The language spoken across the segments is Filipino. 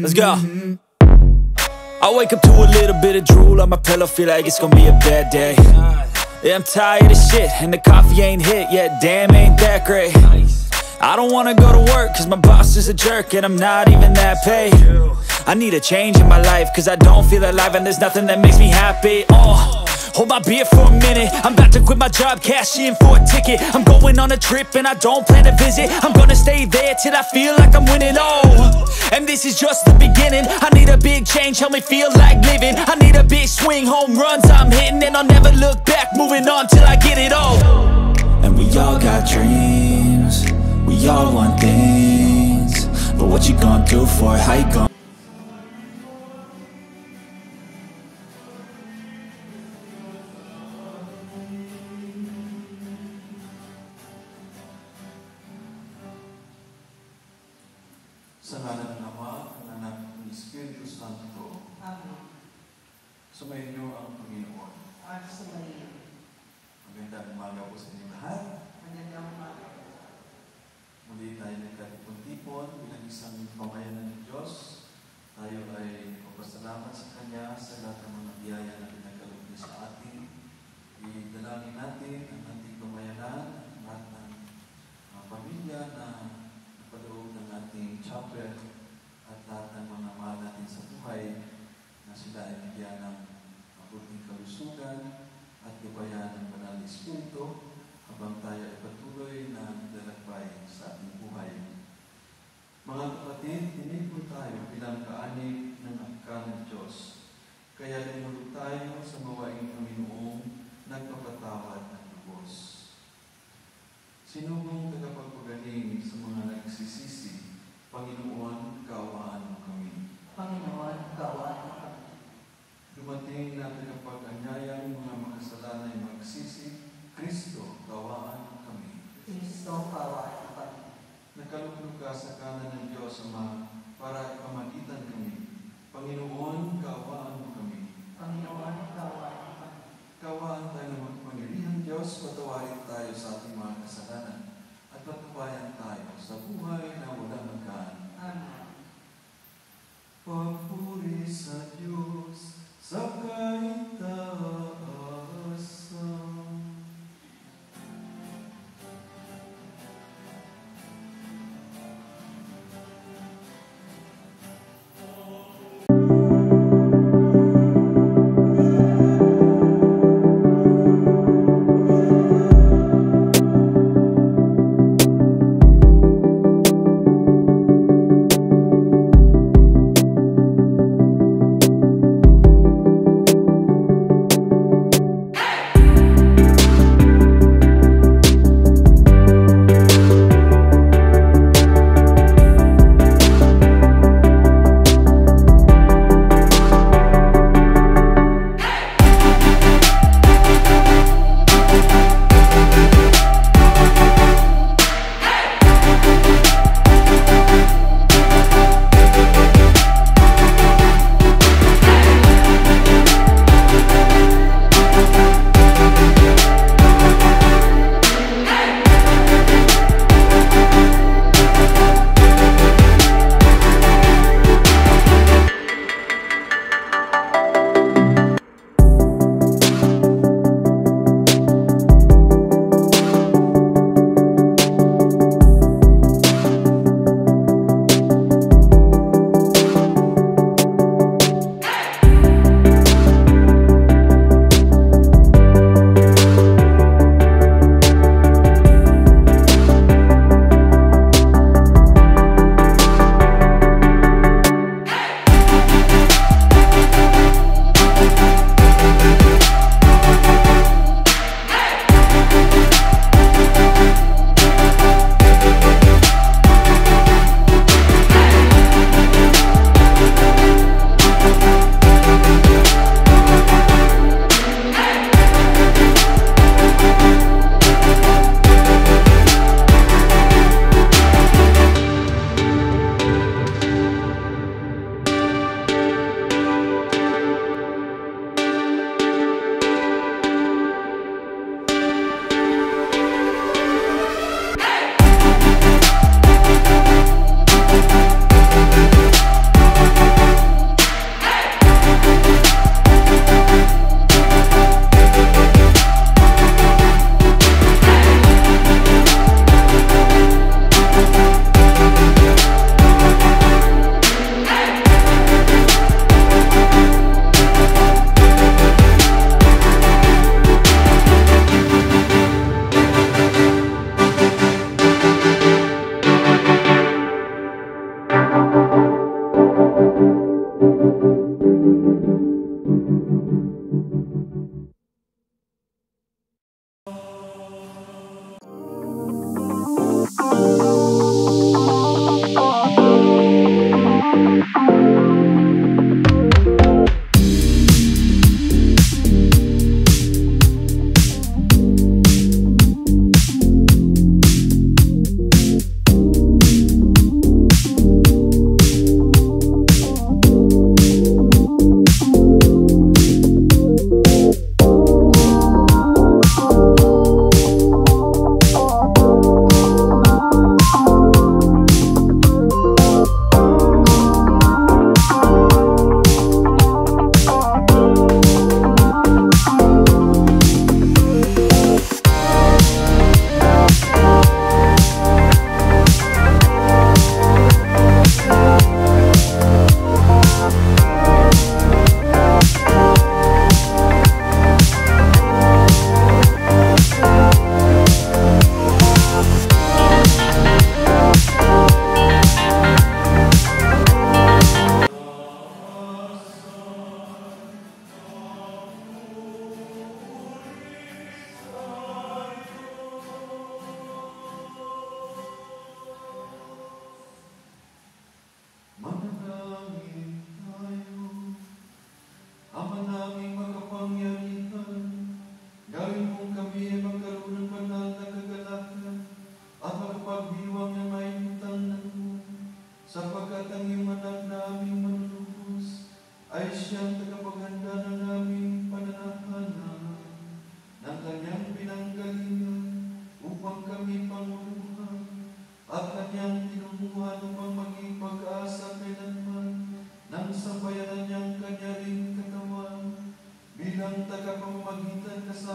Let's go. I wake up to a little bit of drool on my pillow, feel like it's gonna be a bad day. Yeah, I'm tired of shit, and the coffee ain't hit yet, damn, ain't that great. I don't wanna go to work, cause my boss is a jerk, and I'm not even that paid. I need a change in my life, cause I don't feel alive, and there's nothing that makes me happy. Hold my beer for a minute, I'm about to quit my job, cash in for a ticket. I'm going on a trip and I don't plan to visit. I'm gonna stay there till I feel like I'm winning, and this is just the beginning. I need a big change, help me feel like living. I need a big swing, home runs I'm hitting, and I'll never look back, moving on till I get it all. And we all got dreams, we all want things, but what you gonna do for it, how you gonna Sa ngalan ng Ama, ng Anak, ng Espiritu Santo. Amen. Sumayin niyo ang Panginoon. Sumayin. Magandang umaga po sa inyo lahat. Magandang umaga. Muli tayo nagkatipon-tipon bilang isang pamayanan ng Diyos. Tayo ay magpasalamat sa Kanya sa lahat ng mga biyaya na pinagkaloob niya sa atin. Idalangin natin ang ating pamayanan, ang lahat ng pamilya na paloob ng ating chapel at lahat ng mga mahal natin sa buhay na sila ay bigyan ng mabuting kalusugan at gabayan ng Banal na Espiritu habang tayo ay patuloy na lalakbay sa ating buhay. Mga kapatid, tinipon tayo bilang kaanib ng angkan ng Diyos. Kaya lumulog tayo sa mawaing Panginoong nagpapatawad ng lubos. Sinubong tagapagpagaling sa mga nagsisisi, Panginoon, kaawaan mo kami. Panginoon, kaawaan mo kami. Dumating na tagapag-anyayang mga makasalanay magsisi, Kristo, kaawaan mo kami. Kristo, kaawaan mo kami. Nakaluklok ka sa kanan ng Diyos Ama para ipamagitan kami. Panginoon, kaawaan mo kami. Panginoon, kaawaan mo kami. Kaawaan tayo ng magpangyarihan Diyos, patawarin tayo sa ating mga kasalanan at patubayan tayo sa buhay na walang hanggan. Amen. Papuri sa Diyos sa kaitaasan.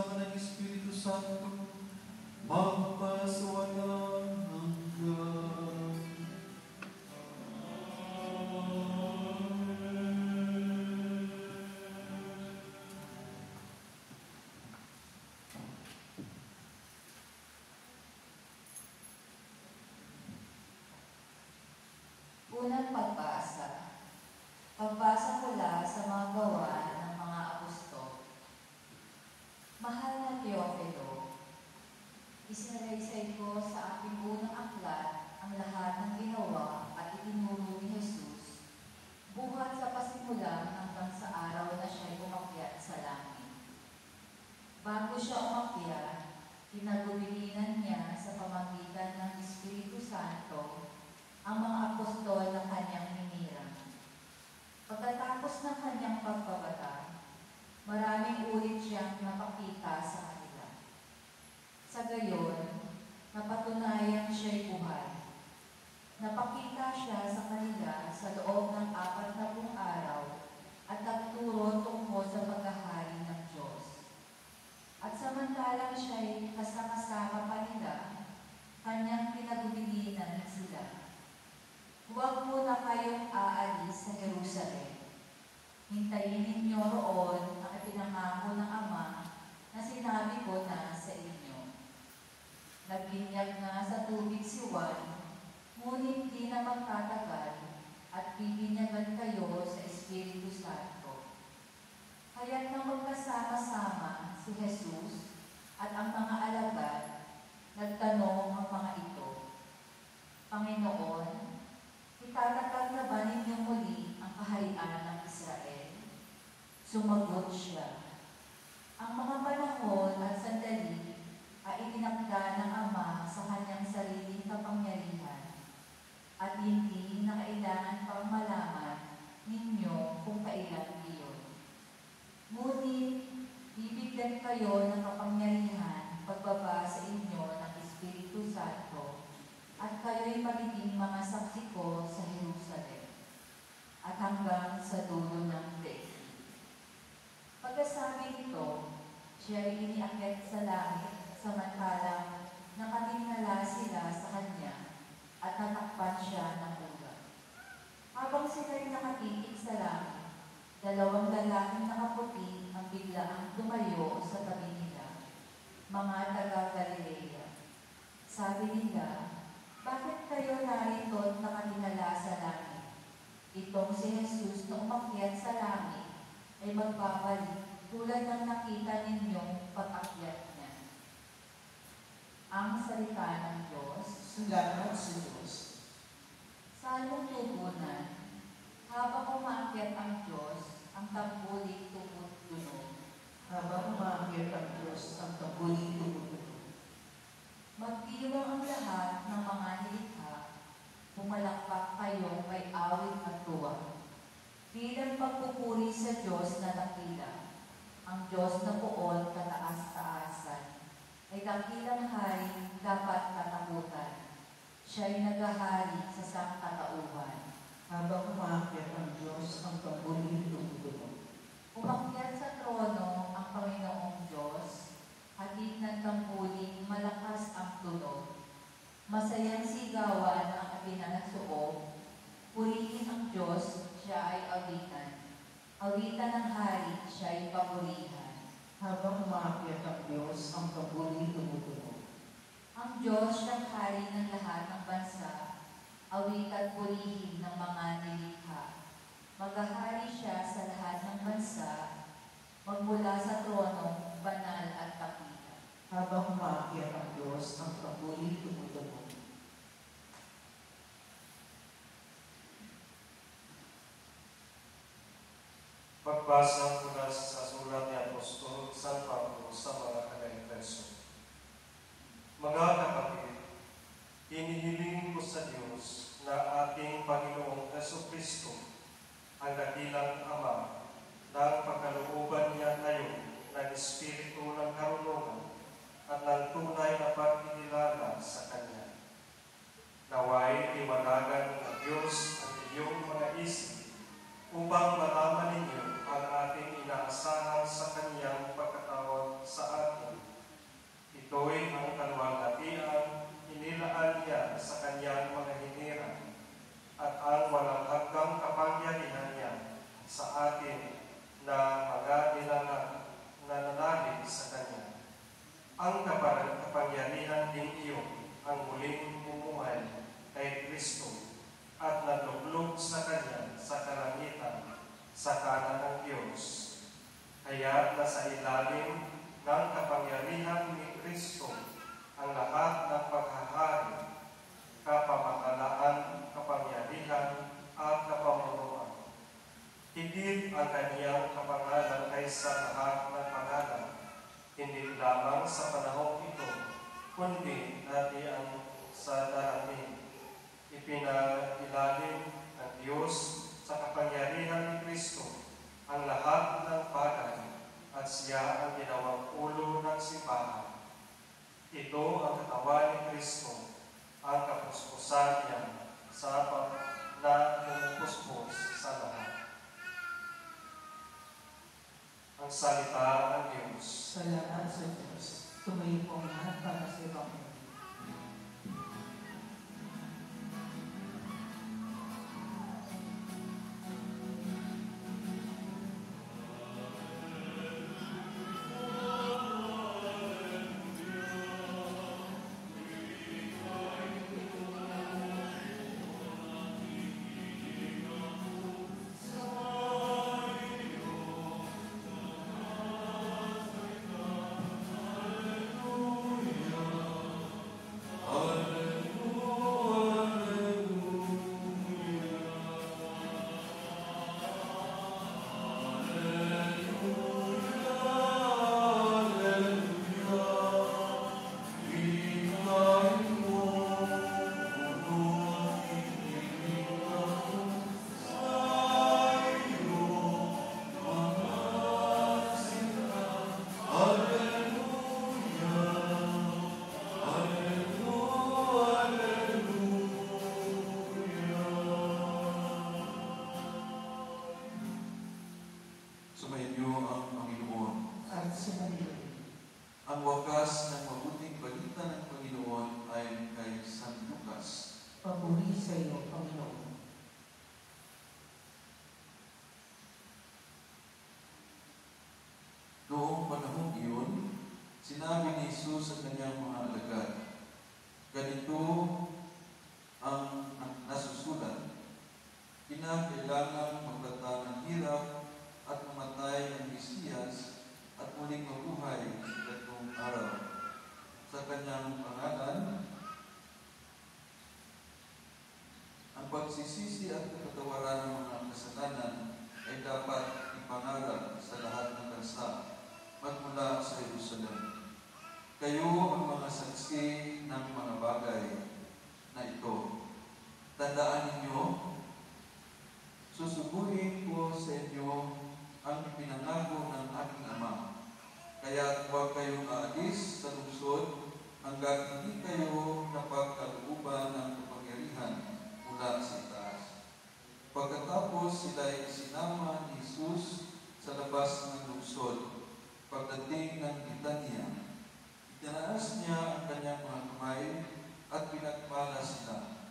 sama ng Espiritu Santo, magpasawalang hanggan. Unang pagbasa. Pagbasa mula sa mga gawa ng mga apostol. Mahal na Teofilo, isinalaysay ko sa aking unang aklat ang lahat ng ginawa at itinuro ni Jesus, buhat sa pasimula hanggang sa araw na siya'y umakyat sa langit. Bago siya umakyat, pinagubilinan niya sa pamamagitan ng Espiritu Santo ang mga apostol na kanyang hinirang. Pagkatapos ng kanyang pagbabata, maraming ulit siyang napakita sa kanila. Sa gayon, napatunayan siya'y buhay. Napakita siya sa kanila sa loob ng 40 araw at nagturo tungkol sa paghahari ng Diyos. At samantalang siya'y kasama-sama pa nila, kanyang pinagubilinan sila. Huwag muna kayong aalis sa Jerusalem. Hintayin ninyo roon ang ipinangako ng Ama na sinabi ko na sa inyo. Nagbinyag na sa tubig si Juan, ngunit di na magtatagal at bibinyagan kayo sa Espiritu Santo. Kaya't nang magkasama-sama si Jesus at ang mga alagad, nagtanong ang mga ito, Panginoon, itatatag na ba ninyong muli ang kaharian ng Israel? Sumagot siya, ang mga panahon at sandali ay itinakda ng Ama sa kanyang sariling kapangyarihan at hindi na kailangan pang malaman ninyo kung kailan iyon. Ngunit, bibigyan kayo ng kapangyarihan pagbaba sa inyo ng Espiritu Santo at kayo'y magiging mga saksi ko sa Jerusalem at hanggang sa dulo ng daigdig. Pagkasabi nito, siya'y iniakyat sa langit samantalang nakatingala sila sa kanya at natakpan siya ng ugat. Habang sila'y nakatitig sa langit, 2 lalaking nakaputi ang biglaang tumayo sa tabi nila, mga taga-Galilea. Sabi nila, bakit kayo narito at nakatingala sa langit? Itong si Jesus na umakyat sa langit ay magbabalik tulad ng nakita ninyong pag-akyat niya. Ang salita ng Diyos. Salamat sa Diyos. Salmong tugunan. Habang umaakyat ang Diyos, ang tambuling tumutunog. Habang umaakyat ang Diyos, ang tambuling tumutunog. Magdiwang ang lahat ng mga nilikha, pumalakpak kayong may awit at tuwa. Bilang pagpupuri sa Diyos na dakila, ang Diyos na poon kataas-taasan, ay dakilang hari dapat katakutan. Siya'y naghahari sa sangkatauhan. Habang umaakyat ang Diyos, ang tambuling tumutunog. Umakyat sa trono ang Panginoong Diyos, hatid ng tambuling malakas ang tunog. Masayang sigawan ang ipinanasuob. Purihin ang Diyos, siya ay awitan. Awitan ng hari, siya ay papurihan. Habang umaakyat ang Diyos, ang tambuling tumutunog. Ang Diyos siyang hari ng lahat ng bansa, awitan purihin ng mga nilikha. Maghahari siya sa lahat ng bansa, magmula sa trono, banal at dakila. Habang umaakyat ang Diyos, ang tambuling tumutunog. Pagbasa mula sa sulat ni Apostol San Pablo sa mga taga-Efeso. Mga kapatid, inihiling ko sa Diyos na ating Panginoong Jesucristo, ang dakilang Ama, ng pagkalooban niya ngayon ng Espiritu ng karunungan at ng tunay na pagkilala sa Kanya. Naway liwanagan ng Diyos ang iyong mga isip upang malaman ninyo ang ating inaasahan sa Kanyang pagkatawag sa atin ang kapangyarihan din iyo ang muling bumuhay kay Kristo at naluglog sa Kanya sa kalangitan sa kanan ng Diyos. Kaya nasa ilalim ng kapangyarihan ni Kristo ang lahat ng paghahari, kapamatalaan, kapangyarihan at kapamunuan. Higit ang Kaniyang kapangalan kaysa lahat ng pangalan, hindi lamang sa panahong ito, kundi dati ang sa darating. Ipinailalim ng Diyos sa kapangyarihan ni Kristo ang lahat ng bagay at siya ang ginawang ulo ng simbahan. Ito ang katawan ni Kristo, ang kapuspusan niya sa na pumupuspos sa lahat. Ang salita ng Diyos. Salamat sa Diyos. Tumayo po ang lahat para sa Ebanghelyo. Sumainyo ang Panginoon. At sumayo. Ang wakas ng mabuting balita ng Panginoon ay kay San Lucas. Papuri sa iyo, Panginoon. Noong panahong iyon, sinabi ni Jesus sa kanyang mga alagad, ganito ang nasusulat, kinakailangan maglatag ng hirap at mamatay ang Mesiyas at muling mabuhay sa tatlong araw. Sa kanyang pangalan, ang pagsisisi at kapatawaran ng mga kasalanan ay dapat ipangaral sa lahat ng bansa magmula sa Jerusalem. Kayo ang mga saksi ng mga bagay na ito. Tandaan ninyo, susugurin ko sa inyo ang pinangako ng aking Ama. Kaya huwag kayong aalis sa lungsod hanggang hindi kayo napagkalooban ng kapangyarihan mula sa itaas. Pagkatapos sila'y sinama ni Jesus sa labas ng lungsod. Pagdating ng Betania, itinaas niya ang kanyang mga kamay at pinagpala sila.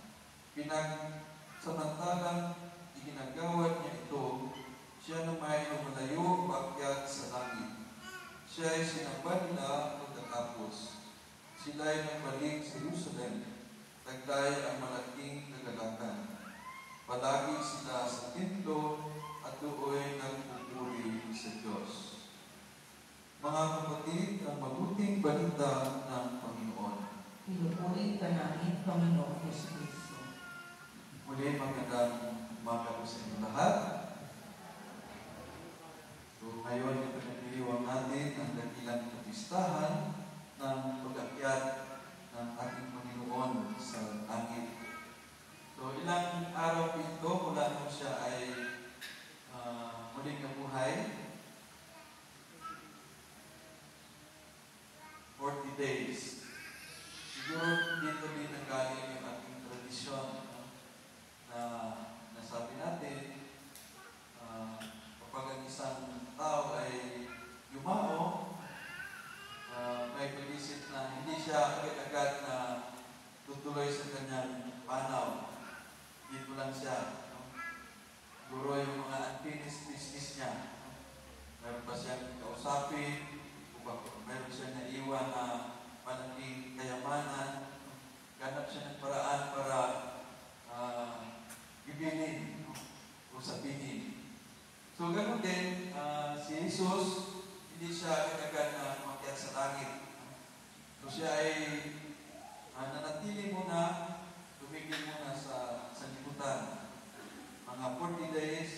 Samantalang iginagawad niya ito, siya na may lumalayo paakyat sa langit. Siya ay sinamba nila pagkatapos. Sila ay nagbalik sa Jerusalem, taglay ang malaking kagalakan. Palagi sila sa templo at doon nagpupuri sa Diyos. Mga kapatid, ang mabuting balita ng Panginoon. Pinupuri ka namin, Panginoon Kristo. Muli magandang umaga po sa inyo lahat. So ngayon, ito nagdiriwang natin ang dakilang kapistahan ng pag-akyat ng ating Panginoon sa langit. So ilang araw po ito mula nung siya ay muling nabuhay. 40 days. Siguro dito din nanggaling yung ating tradisyon, no? Na nasabi natin, kapag ang isang tao ay yumao, may pag-isip na hindi siya agad-agad na tutuloy sa kanyang panaw. Dito lang siya. No? Siguro yung mga unfinished business niya. No? Meron pa siyang kausapin, meron siya naiwan na siya ng paraan para ibilin o sabihin. So, ganoon din, si Jesus, hindi siya agad na umakyat sa langit. So, siya ay nanatili muna, tumigil muna sa sanlibutan. Mga 40 days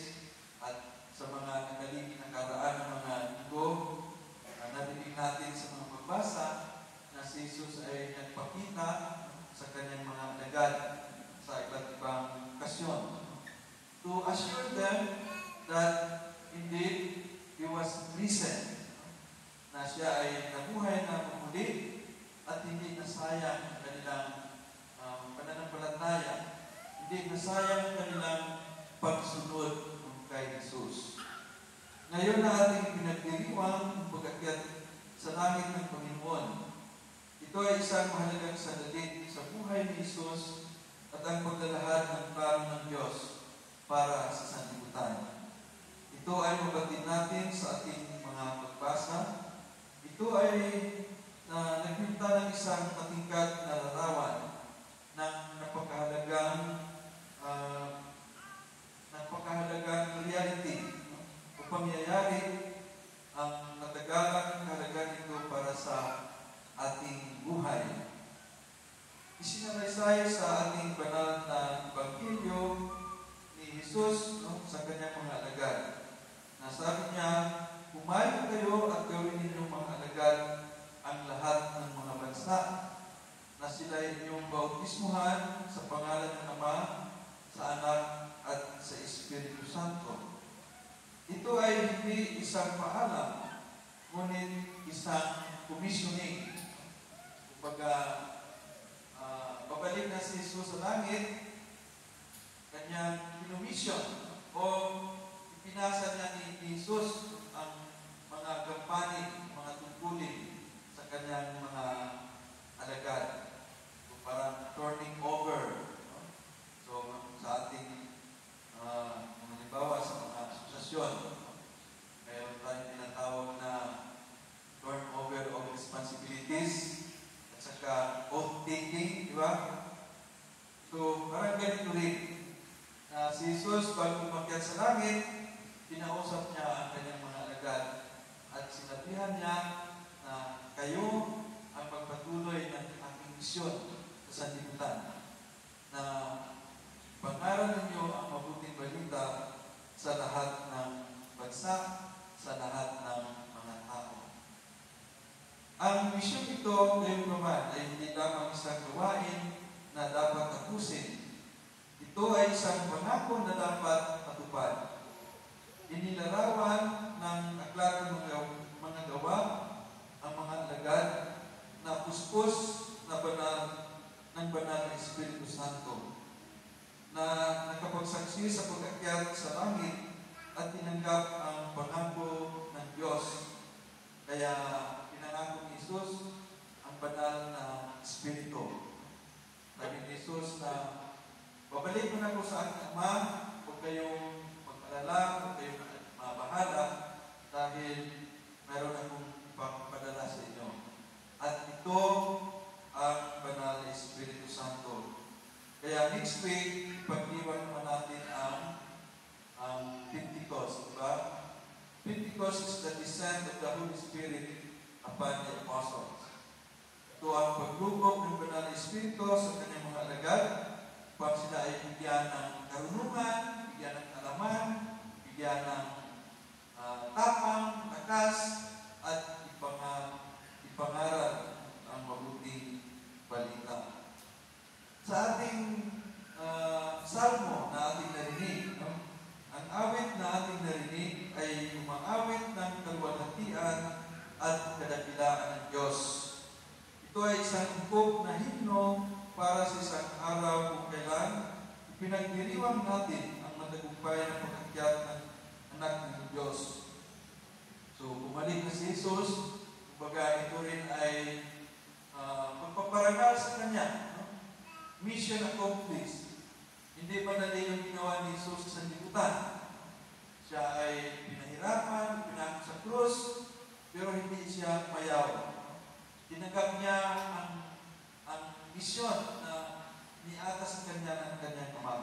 at sa mga nakaraan ng mga linggo, narinig natin sa mga pagbasa na si Jesus ay nagpakita sa kanyang mga alagad sa iba't ibang okasyon to assure them that indeed he was risen, na siya ay nabuhay na muli at hindi nasayang ang kanilang pananampalataya, hindi nasayang ang kanilang pagsunod kay Jesus. Ngayon na ating pinagdiriwang ang pag-akyat sa langit ng Panginoon. Ito ay isang mahalagang sandali sa buhay ni Jesus at ang paglalahad ng plano ng Diyos para sa sanlibutan. Ito ay mabatid natin sa ating mga pagbasa. Ito ay nagpinta ng isang matingkad na larawan ng napakahalagang reality o pangyayari ang natagalang halaga nito para sa ating buhay. Isinalaysay sa ating banal na Ebanghelyo ni Jesus sa kanyang mga alagad. Nasabi niya, "Kumain kayo at gawin ninyong mga alagad ang lahat ng mga bansa, na sila inyong bautismuhan sa pangalan ng Ama, sa Anak, at sa Espiritu Santo." Ito ay hindi isang paalam, ngunit isang commissioning. Kumbaga, babalik na si Jesus sa langit, kanyang kinumission o ipinasa niya ni Jesus ang mga gampanin, mga tungkulin sa kanyang mga alagad. So, parang turning over. So, sa ating halimbawa sa mga asosasyon, mayroon tayong tinatawag na turnover of responsibilities at saka oath-taking, di ba? So, parang ganito rin. Si Jesus, bago umakyat sa langit, pinausap niya ang kanyang mga alagad at sinabihan niya na kayo ang magpatuloy ng aking misyon sa sanlibutan, na pangaral ninyo ang mabuting balita sa lahat ng bansa, sa lahat ng mga tao. Ang misyon ito ngayon naman ay hindi lamang isang gawain na dapat tapusin. Ito ay isang pangako na dapat matupad. Inilarawan ng aklat ng mga gawa ang mga alagad na puspos na ng banal na Espiritu Santo, na nakapagsaksi sa pag-akyat sa langit at tinanggap ang pangako ng Diyos. Kaya pinangako ni Jesus ang banal na Espiritu. Sabi ni Jesus na, "Babalik mo na ko sa aking Ama, huwag kayong mag-alala, huwag kayong mabahala, dahil mayroon akong ipapadala sa inyo. At ito ang banal na Espiritu Santo." Kaya next week, pag-iwan naman natin ang Pentecost, diba? Pentecost is the descent of the Holy Spirit upon the apostles. Ito ang paglubog ng banal na Espiritu sa kanyang mga alagad, upang sila ay bigyan ng karunungan, bigyan ng alaman, bigyan ng tapang, lakas, at ipangaral ang mabuting balita. Sa ating salmo na ating narinig, ang awit na ating narinig ay umaawit ng kaluwalhatian at kadakilaan ng Diyos. Ito ay isang hukog na himno para sa isang araw kung kailan ipinagdiriwang natin ang matagumpay na pag-akyat ng anak ng Diyos. So, bumalik na si Jesus, kumbaga ito rin ay magpaparangal sa Kanya. Mission accomplished. Hindi madali yung ginawa ni Jesus sa sanlibutan. Siya ay pinahirapan, pinako sa krus, pero hindi siya mayaw. Tinanggap niya ang misyon na iniatas sa kanya ng kanyang ama.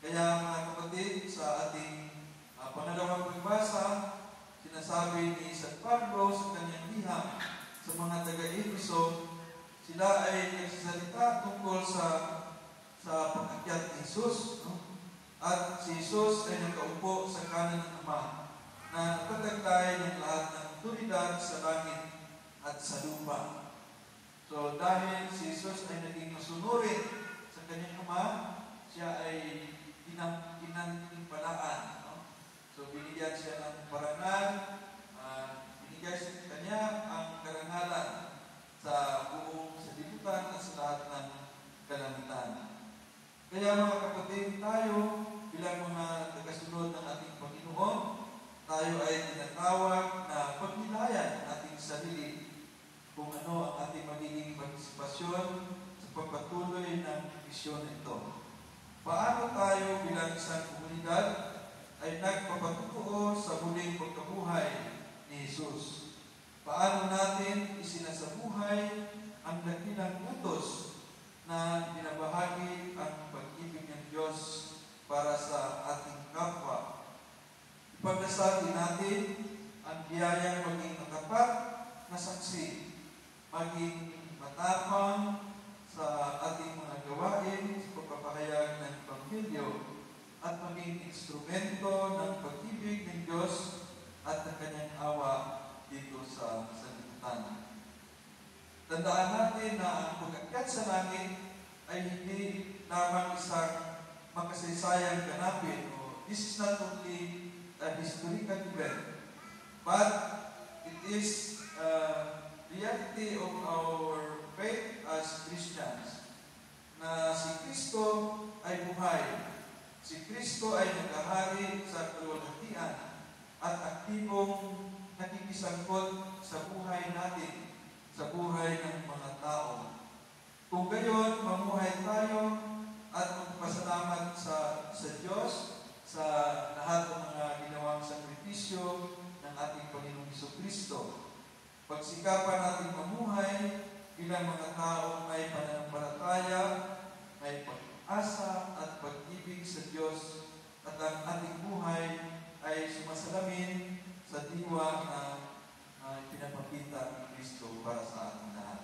Kaya mga kapatid, sa ating pangalawang pagbasa, sinasabi ni San Pablo sa kanyang liham sa mga taga-Efeso, sila ay nagsasalita tungkol sa pag-akyat ni Jesus. No? At si Jesus ay nakaupo sa kanan ng Ama na nakataglay ng lahat ng otoridad sa langit at sa lupa. So dahil si Jesus ay naging masunurin sa kanyang Ama, siya ay ginantimpalaan. No? So binigyan siya ng parangal, binigyan siya sa kanya ang karangalan sa buong sanlibutan at sa lahat ng kalangitan. Kaya mga kapatid, tayo bilang mga tagasunod ng ating Panginoon, tayo ay tinatawag na pagnilayan ating sarili kung ano ang ating magiging partisipasyon sa pagpatuloy ng misyon ito. Paano tayo bilang isang komunidad ay nagpapatutuo sa muling pagkabuhay ni Jesus? Paano natin isinasabuhay ang dakilang utos na binabahagi ang pag-ibig ng Diyos para sa ating kapwa? Ipagdasal din natin ang biyayang maging matapat na saksi, maging matapang sa ating mga gawain sa pagpapahayag ng Ebanghelyo at maging instrumento ng pag-ibig ng Diyos at ng kanyang awa dito sa sanlibutan. Tandaan natin na ang pag-akyat sa langit ay hindi lamang isang makasaysayang ganapin. This is not only a historical event, but it is reality of our faith as Christians, na si Kristo ay buhay. Si Kristo ay naghahari sa kaluwalhatian at aktibong nakikisangkot sa buhay natin, sa buhay ng mga tao. Kung gayon, mamuhay tayo at magpasalamat sa Diyos sa lahat ng mga ginawang sakripisyo ng ating Panginoong Jesucristo. Pagsikapan natin mamuhay bilang mga taong may pananampalataya, may pag-asa at pag-ibig sa Diyos, at ang ating buhay ay sumasalamin sa diwa na pinapakita ni Kristo para sa ating lahat.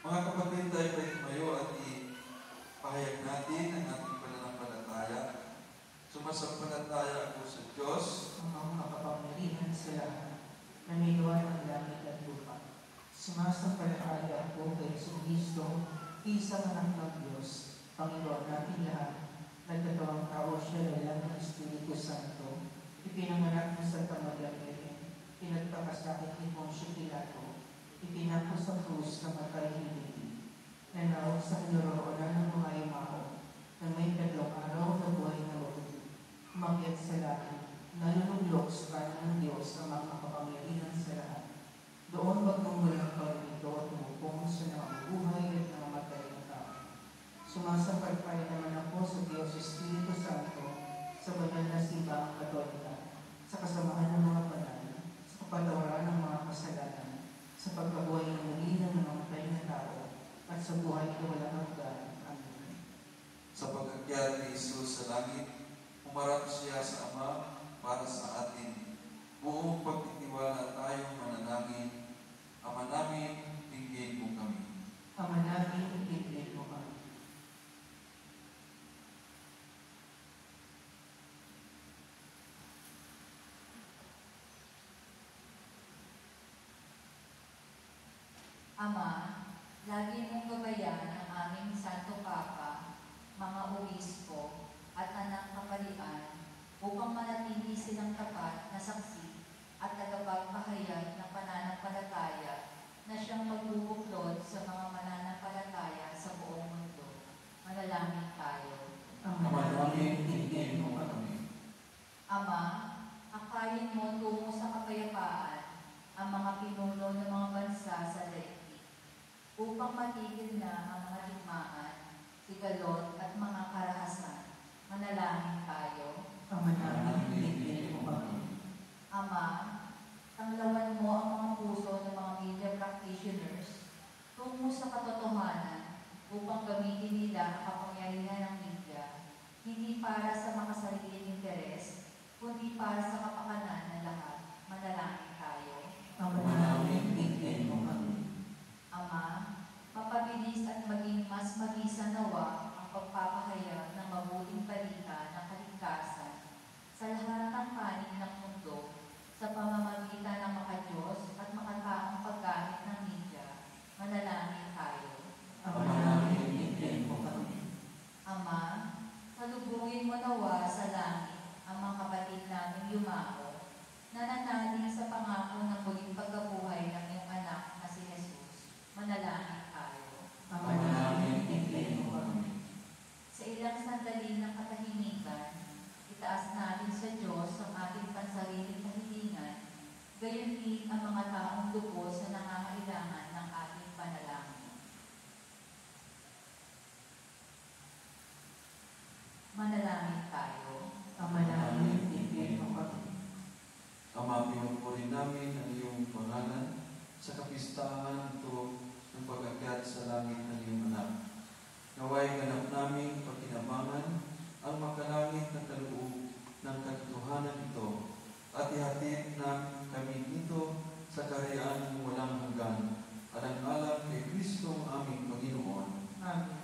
Mga kapatid, tayo ay tumayo at ipahayag natin ang ating pananampalataya. Sumasampalataya ako sa Diyos, ang makapangyarihan sa lahat, na may gawa ng langit at lupa. Sumasampalataya ako kay Jesucristo, isang anak ng Diyos, Panginoon natin lahat, nagkatawang tao siya dahil ng Espiritu Santo, ipinanganak ng Santa Maria Virgen, pinagpakasakit ni Poncio Pilato, ipinako sa krus na matay hindi, nanawag sa kinaroroonan ng mga imao, na may 3 araw na buhay na walang, umakyat sa langit, nalulublok sa kanan ng Diyos ang mga makapangyarihan sa lahat. Doon magmumulang pag-ito at umupong sa nangabuhay at nangamatay na tao. Sumasampalataya naman ako sa Diyos Espiritu Santo, sa banal na simbahang Katolika, sa kasamahan ng mga banal, sa kapatawaran ng mga kasalanan, sa pagkabuhay ng muli ng nangamatay na tao, at sa buhay na walang hanggan. Amen. sa pag-akyat ni Jesus sa langit, humarap siya sa Ama para sa atin. Buong pagtitiwala tayong manalangin. Ama namin, tingin mo kami. Ama namin, tingin mo kami. Ama, lagi mong gabayan ang aming Santo Papa, mga obispo, at anak kapalian upang manatili silang tapat na saksi at tagapagpahayag ng pananampalataya na siyang magbubuklod sa mga mananampalataya sa buong mundo. Manalangin tayo. Ama namin, tingin mo kami. Ama, akayin mo tungo sa kapayapaan ang mga pinuno ng mga bansa sa daigdig upang matigil na ang mga digmaan, sigalot at mga karahasan. Manalangin tayo. Ama namin, tingin mo kami. Ama, tanglawan mo ang mga puso ng mga media practitioners tungo sa katotohanan kapistahan ito ng pag-akyat sa langit ng iyong anak. Naway ganap namin pagkinabangan ang makalangit na kaloob ng katotohanan ito at ihatid na kami dito sa kaharian ng walang hanggan. Alang-alang kay Kristo aming Panginoon. Amen.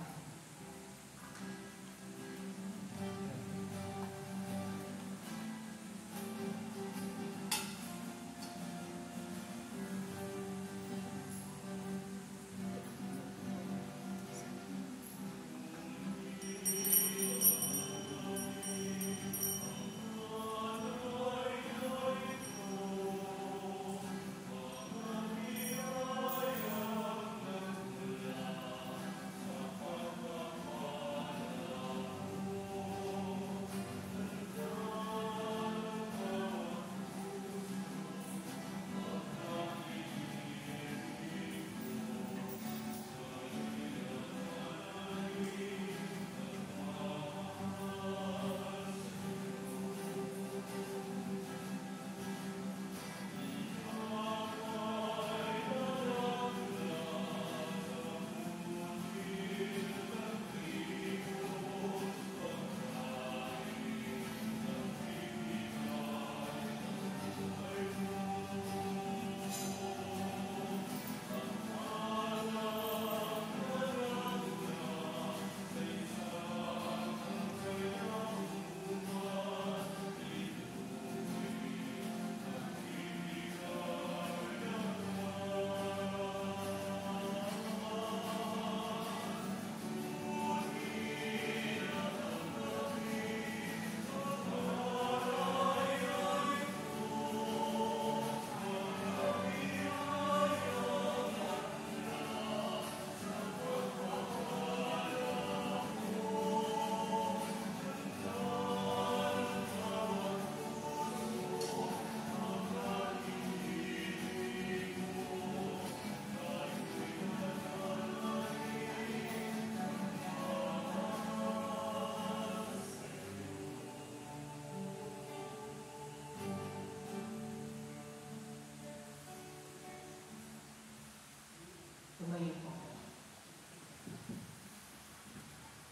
Tumayo po.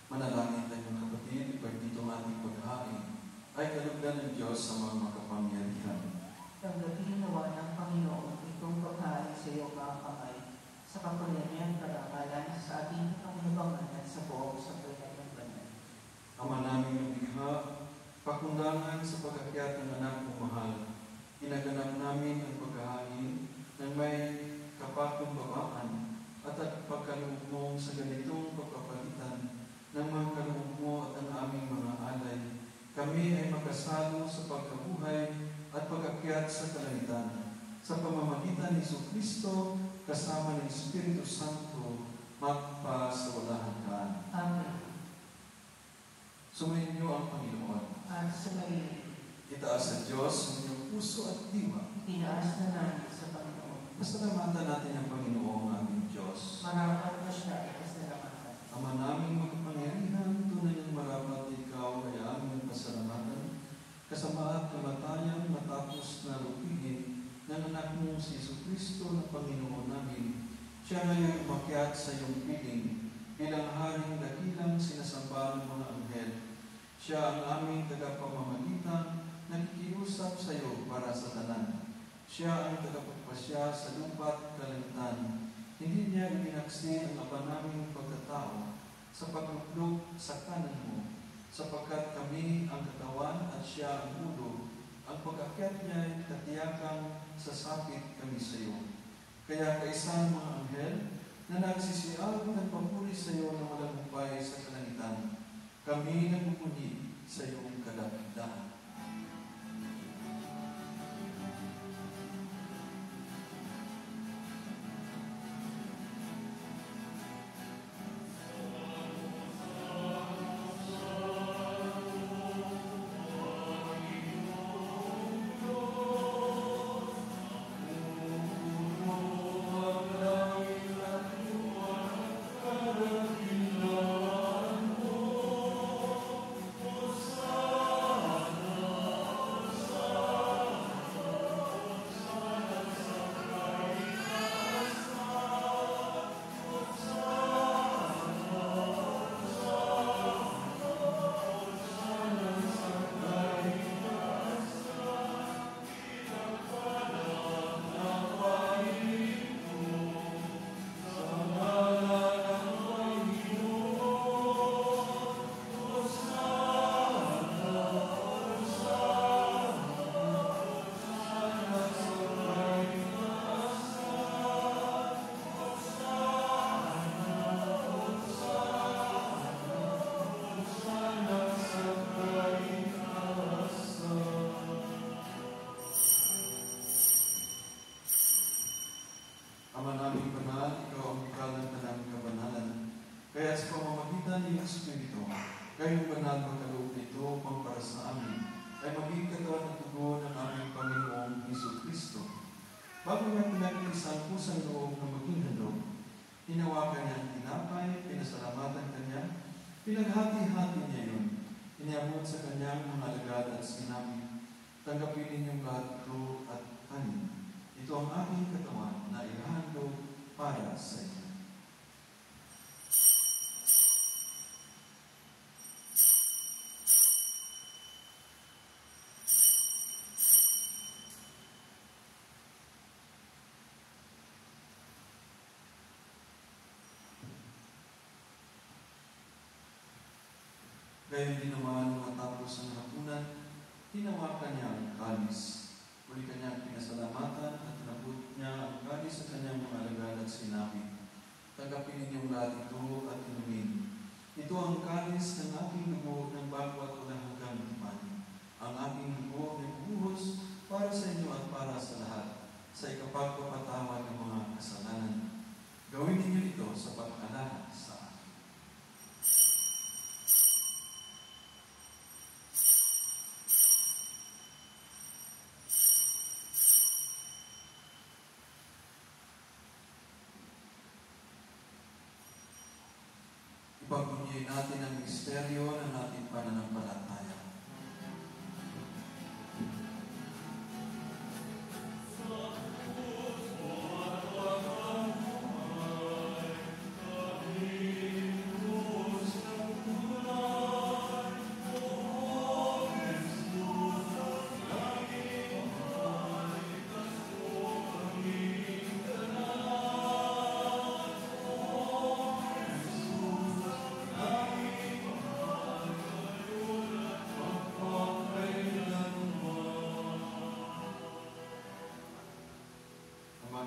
Manalangin tayong kapatid, pag ditong ating paghain ay kalugdan ng Diyos sa mga makapangyarihan. Tanggapin nawa ng Panginoon itong paghain sa iyong mga kamay sa kapurihan karangalan sa ating panginabangan at sa buong sa buhay ng banal. Ama namin ng bigha, pakundangan sa pag-akyat ng anak mong mahal. Inaganap namin ang paghain ng may kapakumbabaan at pagkaloob mo sa ganitong pagpapalitan ng mga kaloob mo at ang aming mga alay. Kami ay makasalo sa pagkabuhay at pag-akyat sa kalangitan. Sa pamamagitan ni Jesucristo, kasama ng Espiritu Santo, magpa sa walang hanggan. Amen. Sumayin niyo ang Panginoon. At sumayin, Itaas sa Diyos ang inyong puso at diwa. tinaas na namin sa Panginoon. Pasalamatan natin ang Panginoong aming Diyos. Marapat na siya ay pasalamatan. Ama naming makapangyarihan, tunay ng marapat ikaw ay aming pasalamatan. Kasama at kamatayan matapos na lupihin ng anak mong si Jesucristo na Panginoon namin. Siya ngayon umakyat sa iyong piling bilang haring dakilang sinasamba ng mga anghel. Siya ang aming tagapamamagitan, nakikiusap sa iyo para sa tanan. Siya ang tagapagpasya sa lupa at kalangitan. Hindi niya ibinaksi ang aba naming pagkatao sa pagluklog sa kanan mo, sapagkat kami ang katawan at siya ang ulo. Ang pag-akyat niya ay katiyakang sasapit kami sa iyo. Kaya kaisa ng mga anghel na nagsisiyaw ng papuri sa iyo na walang hupay sa kalangitan, kami nagmumuni sa iyong kadakilaan. Amen. Ama naming banal, ikaw ang bukal ng tanang kabanalan. Kaya sa pamamagitan ng Espiritu, kayong banal magkaloob nito upang para sa amin, ay maging katawan at tugo ng aming Panginoong Jesucristo. Bago niya pinag-iisang pusang loob na maging handog, hinawakan niya ang tinapay, pinasalamatan kanya, pinaghati-hati niya yun, iniabot sa kanyang mga alagad at sinabi, tanggapin ninyong lahat ito at kanin. Ito ang aking katawan na ihahandog para sa inyo. Gayon din naman matapos ang hapunan, hinawakan niya ang kalis. Muli kanyang pinasalamatan at tinabot niya ang kalis sa kanyang mga alagad at sinabi, tanggapin ninyong lahat ito at inumin. Ito ang kalis ng aking dugo ng bago at walang hanggang tipan. Ang aking dugo ay buhos para sa inyo at para sa lahat, sa ikapagpapatawad ng mga kasalanan. Gawin ninyo ito sa pag-alala sa akin. Ipagpunyi natin ang misteryo ng ating pananampalataya.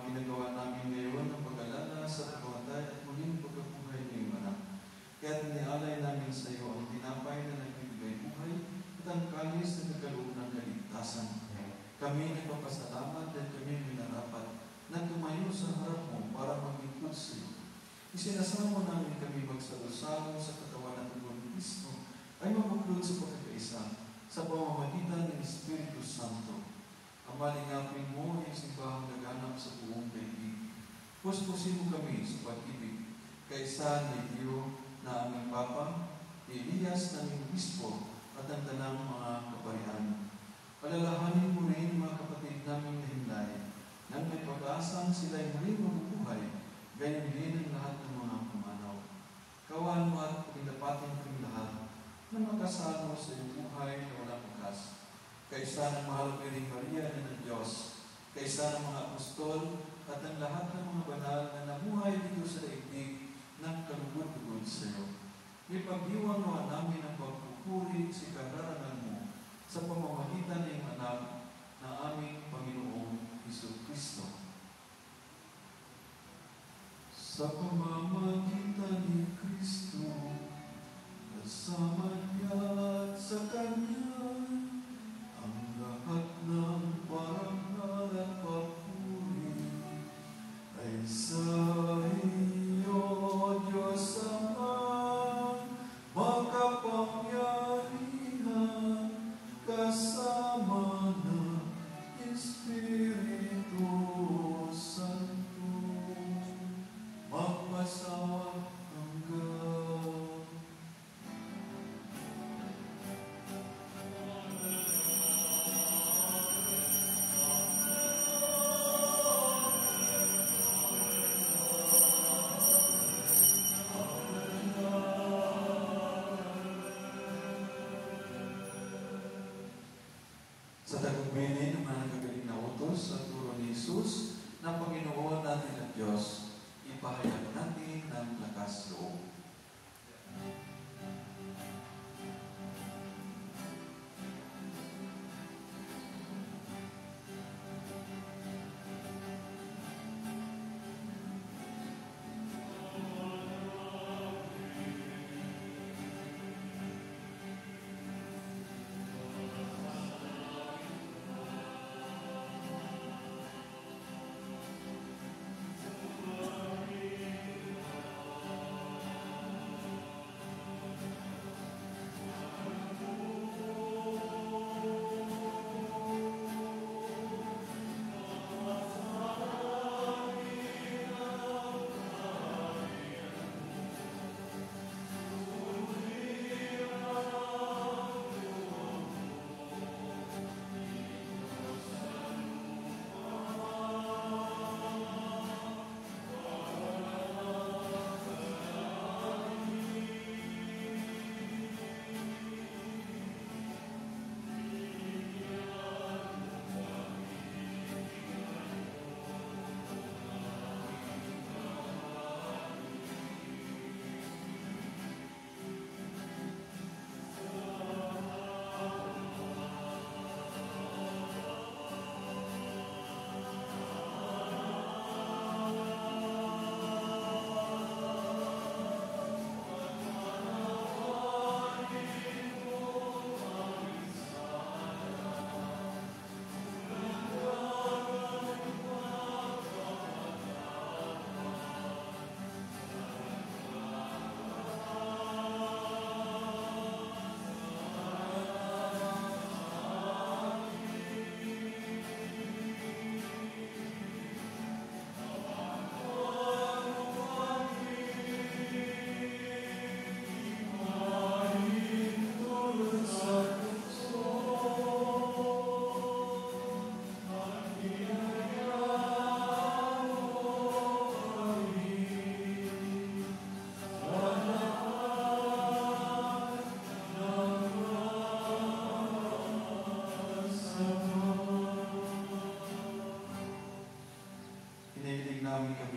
Ginagawa namin ngayon ang pag-alala sa pagkamatay at muling pagkabuhay ng iyong anak. Kaya't inialay namin sa iyo ang tinapay na nagbibigay buhay at ang kalis na nagkaloob ng kaligtasan. Kami nagpapasalamat at kami minarapat na tumayo sa harap mo para maglingkod sa iyo. Isinasama namin kami magsalo-salo sa katawan at tugon ni Kristo ay mabuklod sa pagkakaisa sa pamamagitan ng Espiritu Santo. Ang malingapin mo ay simbahang naganap sa buong daigdig. Puspusin mo kami sa pag-ibig, kaisa ni Dio na aming Papa, Elias na aming Bispo, at ang tanang mga kaparian. Alalahanin mo rin mga kapatid naming nahimlay, nang may pag-asang sila'y muling mabubuhay, gayon din ang lahat ng mga pumanaw. Kawan mo at pagdapatin kami lahat, na makasalo sa iyong buhay na walang wakas. Kaisa ng mahal Biring Maria na ng Diyos, kaisa ng mga apostol at ang lahat ng mga banal na namuhay dito sa daigdig ng kalugod-lugod sa iyo. May pagdiwang nawa namin ang pagpupuri sa kararangan mo sa pamamagitan ng iyong anak na aming Panginoong Jesucristo. Sa pamamagitan ni Kristo, kasama niya at sa Kanya, lahat ng parangal at papuri ay sa iyo, Diyos Ama, makapangyarihan, kasama ng Espiritu Santo, magpasawa hanggang.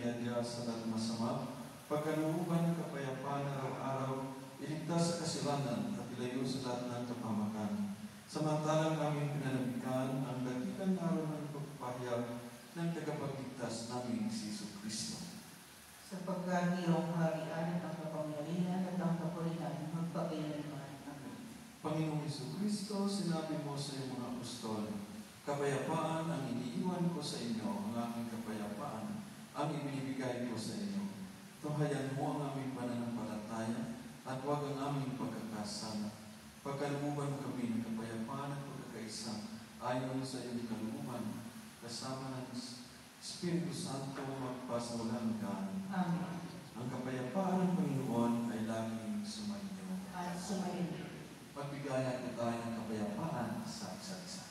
dinadya sa lahat ng masama, pagkalooban ng kapayapaan araw-araw, iligtas sa kasalanan at ilayo sa lahat ng kapahamakan. Samantalang aming pinanamikan ang dakilang araw ng pagpapahayag ng tagapagligtas namin si Jesucristo. Sapagkat iyong kaharian at ang kapangyarihan at ang kapurihan magpakailanman. Amen. Panginoong Jesucristo, sinabi mo sa iyong mga apostol, kapayapaan ang iniiwan ko sa inyo, ang aming kapayapaan ang ibinibigay ko sa inyo. Tuhayan mo ang aming pananampalataya at huwag ang aming pagkakasala. Pagkalooban mo kami ng kapayapaan at pagkakaisa ayon sa iyong kalooban, kasama ng Espiritu Santo magpasawalang hanggan. Amen. Ang kapayapaan ng Panginoon ay laging sumainyo. At sumayin. Pagbigayan ko tayo ng kapayapaan sa isa't isa.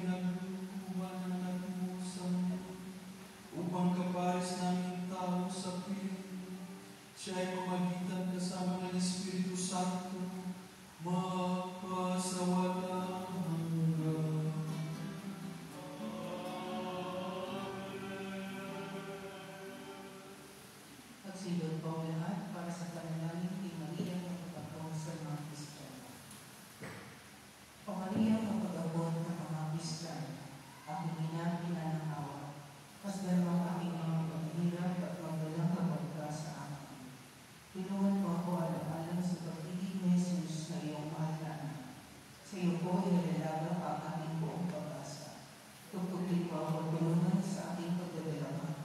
pinagkukuha ng anak mo sa mundo upang kapares namin tao sa piling. Siya ay mamagitan kasama ng Espiritu Santo, magpasawalang hanggan. Magsilod po ang lahat para sa panalangin kay Maria ng pagkakon sa mga Kristiyano. O Maria ng pagkakon ng mga Kristiyano, aking ina, pinanangawa, mas dalawang aking mga paghihirap at magdalang kapagka sa akin. Tulungan mo ako alam-alam sa pag-ibig ni Jesus na iyong mahal na anak. Sa iyo po inilalagang ang aking buong pag-asa. Tugtugin mo ako tulungan sa aking pagdadalamhan.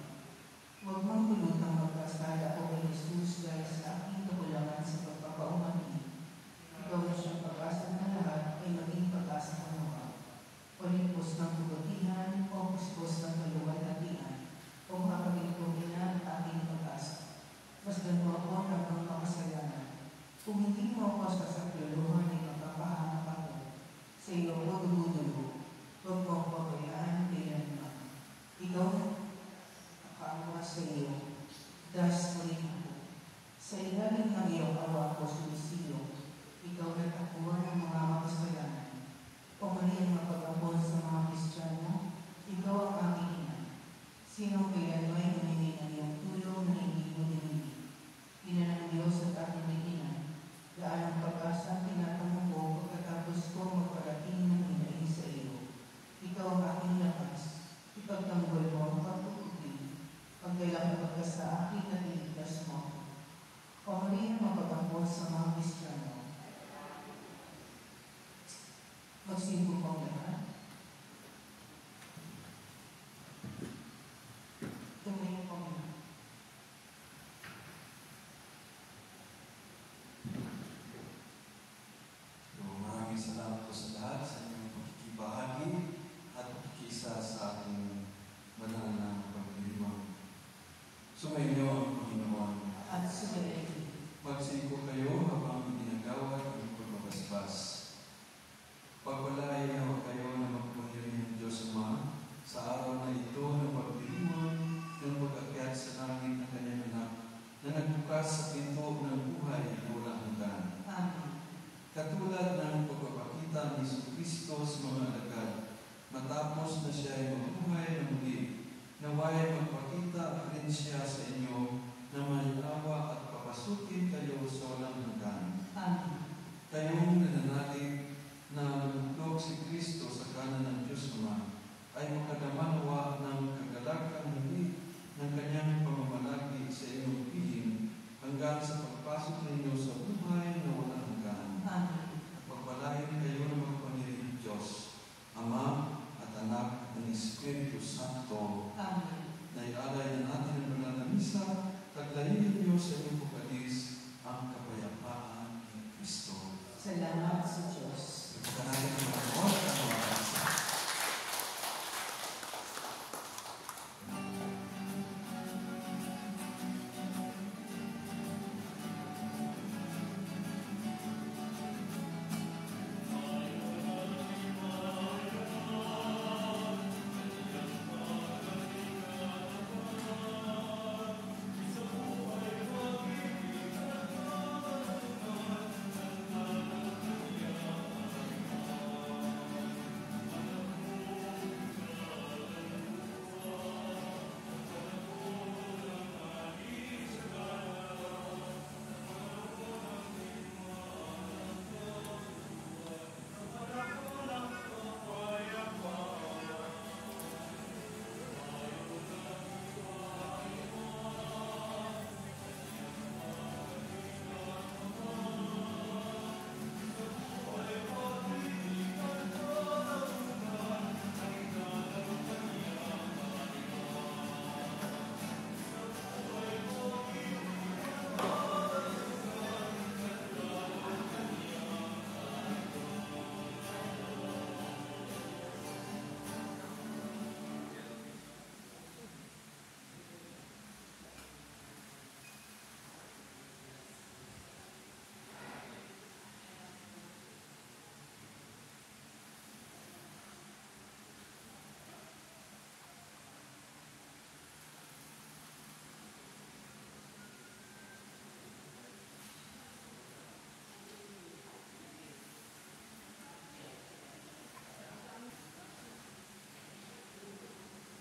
Huwag mong tulutang magkasala o kay Jesus dahil sa aking kakulangan sa pagpapaumani. Ikaw na siyang pag-asa na lahat ay maging pag-asa ng mga. Olimpos ng kabutihan o puspos ng kaluwalhatian o makapagpumina ang aking pag-asa. Masdan mo ako hanggang makasalanan. Kung hindi mo ako sa sakluluhan ay mapapahamak ako. Sa iyo ako dumudulo. Huwag mo ako pabayaan kailanman. Ikaw nakaawa sa iyo. Das mo rin ako. Sa ilalim ng iyong awa ko sumisilo. Ikaw natakuha ng mga makasalanan. O Maria mapag-abon sa mga Kristiyano, ikaw ang aking ina. Sino kaya ay humingi ng iyong tulong na hindi mo dinigin? Ina ng Diyos at aking ina. Daan ang pag-asa tinatanong ko pagkatapos ko magparating ng hinahin sa iyo. Ikaw ang aking lakas. Ipagtanggol mo ang pagpuputin. Pagkailang pagka sa akin at iligtas mo. O Maria mapag-abon sa mga Kristiyano. Magsimbo po ang lahat. Tumayo po ang lahat. Maraming salamat po sa lahat sa inyong pakikibahagi at pakikisa sa ating banal na pagdiriwang. Sumainyo ang Panginoon. At sumayin. Magsigo kayo habang ginagawa ang pagbabasbas. Pagpalain nawa kayo na magpapahirang ng Diyos Ama sa araw na ito ng pagdiriwang ng pag-akyat sa langit ng kanyang anak na nagbukas sa pinto ng buhay na walang hanggan. Amen. Katulad ng pagpapakita ni Jesucristo sa mga alagad, matapos na siya ay mabuhay na muli, naway magpakita rin siya sa inyo na may awa at papasukin kayo sa walang hanggan. Amen. Kayong nananalig na nagdog si Kristo sa kanan ng Diyos Ama ay makadamanawa ng kagalakan muli ng kanyang pamamalagi sa inyong piling hanggang sa pagpasok ninyo sa buhay na walang hanggan. Amen. Pagpalain kayo ng magpaniring Diyos, Ama at Anak ng Espiritu Santo, Amen. na ialay na natin ang banal na misa, taglayin niyo sa inyong pagkadis ang kapayapaan ni Kristo. Salamat sa